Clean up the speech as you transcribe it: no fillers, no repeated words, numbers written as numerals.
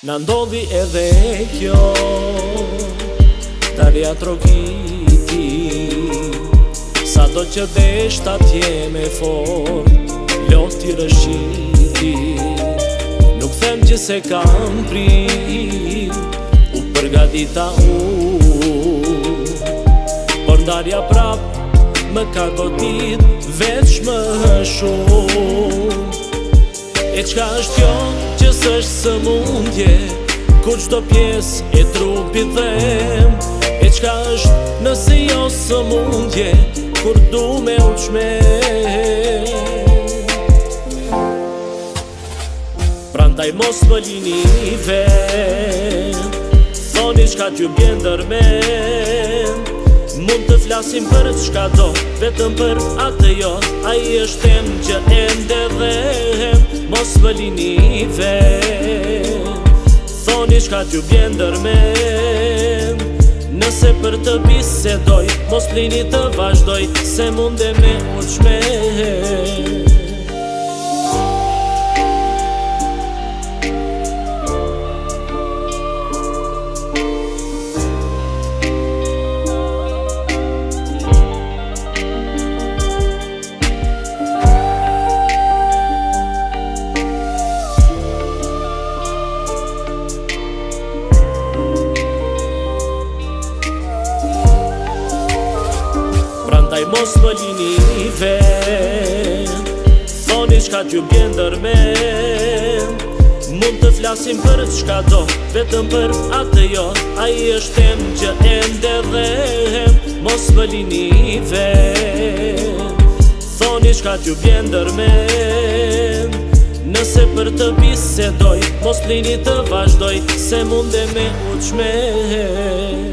Na ndodhi edhe kjo, Darja trokiti. Sa do që desh t'atje me fort, loti rëshqiti. Nuk them që se kam prit, u përgatita por ndarja prap më ka godit, veç më shumë. E qka është kjo që s'është sëmundje, kur qdo pjesë e trupit dhem? E qka është nëse jo sëmundje, kur du me u qmet? Prandaj mos më lini vet, thoni qka t'ju bjen ndërmen. Mund të flasim për qka do, vetëm për atë jo, ai është tem që ende dhem. Mos më lini vet, thoni qka t'ju bjen ndërmen. Nëse për të bisedoj, mos lini të vazhdoj, se munde me u qmet. Prandaj mos më lini vet, thoni qka t'ju bjen ndërmen. Mund të flasim për qka do, vetëm për atë jo, ai është tem që ende dhem. Mos më lini vet, thoni qka t'ju bjen ndërmen. Nëse për të bisedoj, mos lini të vazhdoj, se munde me u qmet.